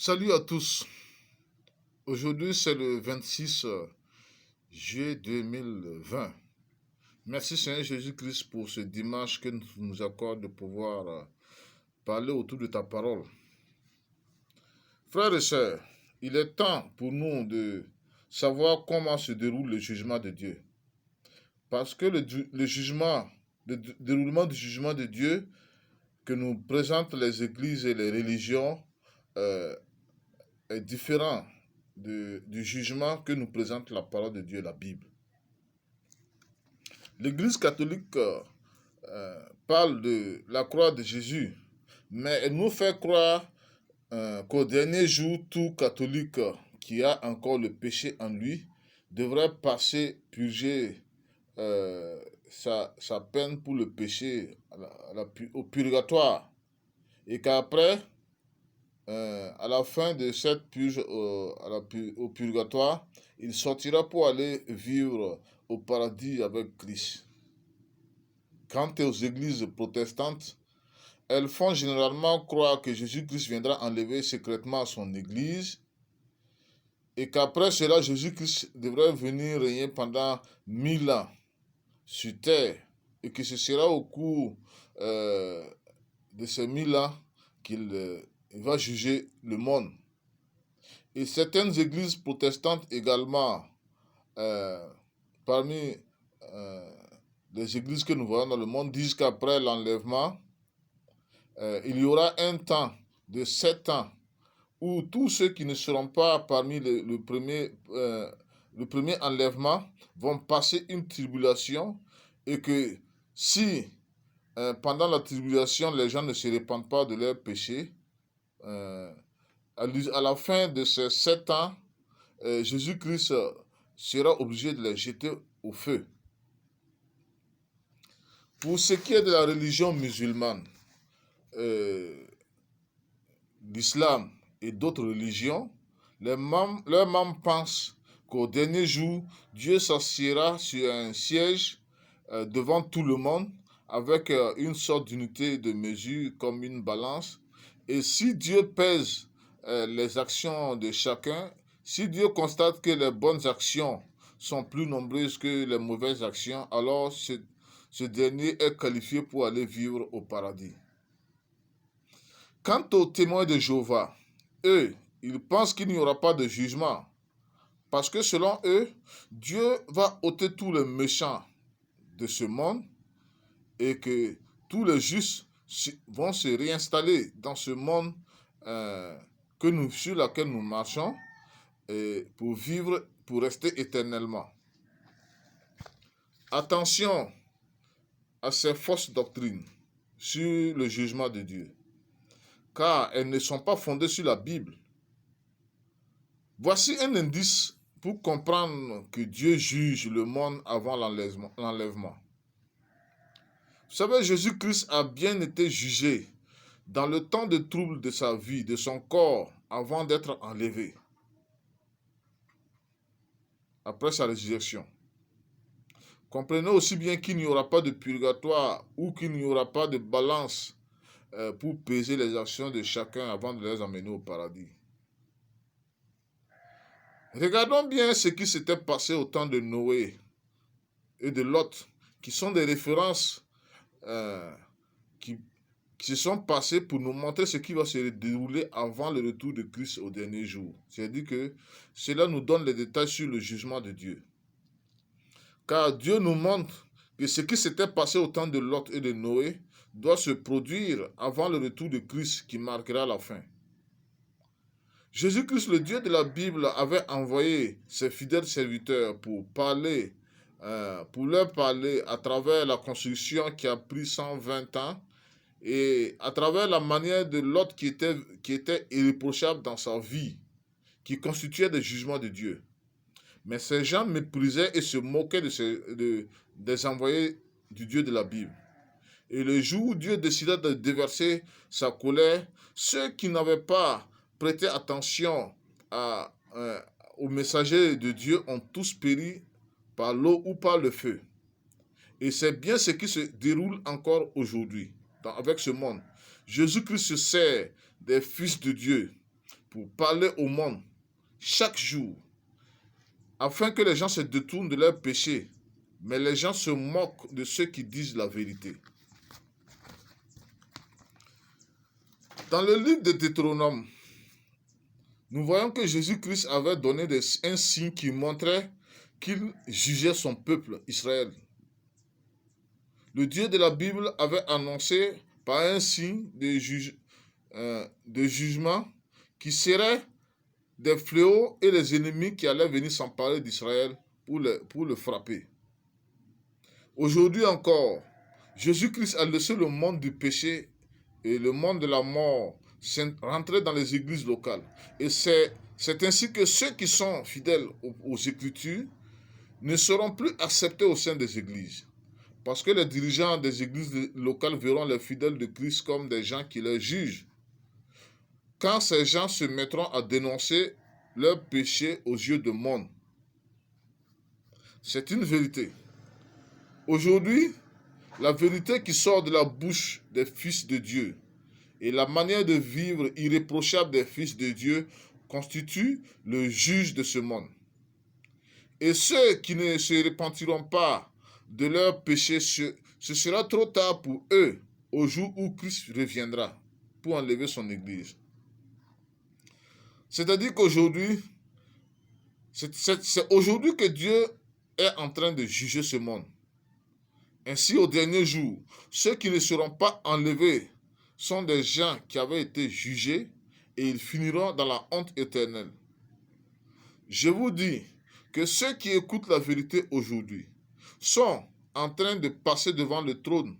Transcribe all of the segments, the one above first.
Salut à tous. Aujourd'hui, c'est le 26 juillet 2020. Merci Seigneur Jésus-Christ pour ce dimanche que nous accorde de pouvoir parler autour de ta parole. Frères et sœurs, il est temps pour nous de savoir comment se déroule le jugement de Dieu. Parce que le déroulement du jugement de Dieu que nous présentent les églises et les religions euh, est différent du jugement que nous présente la parole de Dieu, la Bible. L'Église catholique parle de la croix de Jésus, mais elle nous fait croire qu'au dernier jour, tout catholique qui a encore le péché en lui devrait passer, purger sa peine pour le péché au purgatoire. Et qu'après, à la fin de cette purge au purgatoire, il sortira pour aller vivre au paradis avec Christ. Quant aux églises protestantes, elles font généralement croire que Jésus-Christ viendra enlever secrètement son église et qu'après cela, Jésus-Christ devrait venir régner pendant 1000 ans sur terre et que ce sera au cours de ces 1000 ans qu'il va juger le monde. Et certaines églises protestantes également, euh, parmi euh, les églises que nous voyons dans le monde, disent qu'après l'enlèvement, il y aura un temps de 7 ans où tous ceux qui ne seront pas parmi le premier enlèvement vont passer une tribulation et que si pendant la tribulation les gens ne se répandent pas de leurs péchés, à la fin de ces 7 ans, Jésus-Christ sera obligé de les jeter au feu. Pour ce qui est de la religion musulmane, l'islam et d'autres religions, leurs membres pensent qu'au dernier jour, Dieu s'assiera sur un siège devant tout le monde avec une sorte d'unité de mesure comme une balance. Et si Dieu pèse les actions de chacun, si Dieu constate que les bonnes actions sont plus nombreuses que les mauvaises actions, alors ce dernier est qualifié pour aller vivre au paradis. Quant aux témoins de Jéhovah, eux, ils pensent qu'il n'y aura pas de jugement. Parce que selon eux, Dieu va ôter tous les méchants de ce monde et que tous les justes vont se réinstaller dans ce monde sur lequel nous marchons pour vivre, pour rester éternellement. Attention à ces fausses doctrines sur le jugement de Dieu, car elles ne sont pas fondées sur la Bible. Voici un indice pour comprendre que Dieu juge le monde avant l'enlèvement. Vous savez, Jésus-Christ a bien été jugé dans le temps de trouble de sa vie, de son corps, avant d'être enlevé, après sa résurrection. Comprenez aussi bien qu'il n'y aura pas de purgatoire ou qu'il n'y aura pas de balance pour peser les actions de chacun avant de les emmener au paradis. Regardons bien ce qui s'était passé au temps de Noé et de Lot, qui sont des références qui se sont passées pour nous montrer ce qui va se dérouler avant le retour de Christ au dernier jour. C'est-à-dire que cela nous donne les détails sur le jugement de Dieu. Car Dieu nous montre que ce qui s'était passé au temps de Lot et de Noé doit se produire avant le retour de Christ qui marquera la fin. Jésus-Christ, le Dieu de la Bible, avait envoyé ses fidèles serviteurs pour leur parler à travers la construction qui a pris 120 ans et à travers la manière de Lot qui était irréprochable dans sa vie, qui constituait des jugements de Dieu. Mais ces gens méprisaient et se moquaient des envoyés du Dieu de la Bible. Et le jour où Dieu décida de déverser sa colère, ceux qui n'avaient pas prêté attention aux messagers de Dieu ont tous péri par l'eau ou par le feu. Et c'est bien ce qui se déroule encore aujourd'hui avec ce monde. Jésus-Christ se sert des fils de Dieu pour parler au monde chaque jour, afin que les gens se détournent de leurs péchés. Mais les gens se moquent de ceux qui disent la vérité. Dans le livre de Deutéronome, nous voyons que Jésus-Christ avait donné un signe qui montrait qu'il jugeait son peuple, Israël. Le Dieu de la Bible avait annoncé par un signe de jugement qui serait des fléaux et les ennemis qui allaient venir s'emparer d'Israël pour le frapper. Aujourd'hui encore, Jésus-Christ a laissé le monde du péché et le monde de la mort rentrer dans les églises locales. Et c'est ainsi que ceux qui sont fidèles aux Écritures ne seront plus acceptés au sein des églises. Parce que les dirigeants des églises locales verront les fidèles de Christ comme des gens qui les jugent. Quand ces gens se mettront à dénoncer leurs péchés aux yeux du monde. C'est une vérité. Aujourd'hui, la vérité qui sort de la bouche des fils de Dieu et la manière de vivre irréprochable des fils de Dieu constitue le juge de ce monde. Et ceux qui ne se repentiront pas de leurs péchés, ce sera trop tard pour eux au jour où Christ reviendra pour enlever son Église. C'est-à-dire qu'aujourd'hui, c'est aujourd'hui que Dieu est en train de juger ce monde. Ainsi, au dernier jour, ceux qui ne seront pas enlevés sont des gens qui avaient été jugés et ils finiront dans la honte éternelle. Je vous dis que ceux qui écoutent la vérité aujourd'hui sont en train de passer devant le trône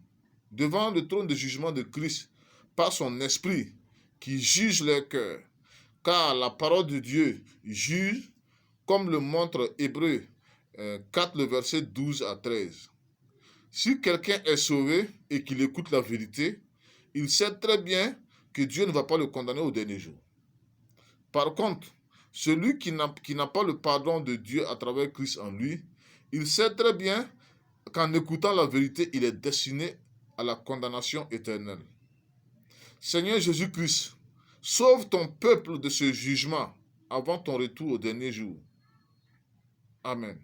de jugement de Christ par son esprit qui juge leur cœur. Car la parole de Dieu juge, comme le montre Hébreux 4, le verset 12 à 13. Si quelqu'un est sauvé et qu'il écoute la vérité, il sait très bien que Dieu ne va pas le condamner au dernier jour. Par contre, celui qui n'a pas le pardon de Dieu à travers Christ en lui, il sait très bien qu'en écoutant la vérité, il est destiné à la condamnation éternelle. Seigneur Jésus-Christ, sauve ton peuple de ce jugement avant ton retour au dernier jour. Amen.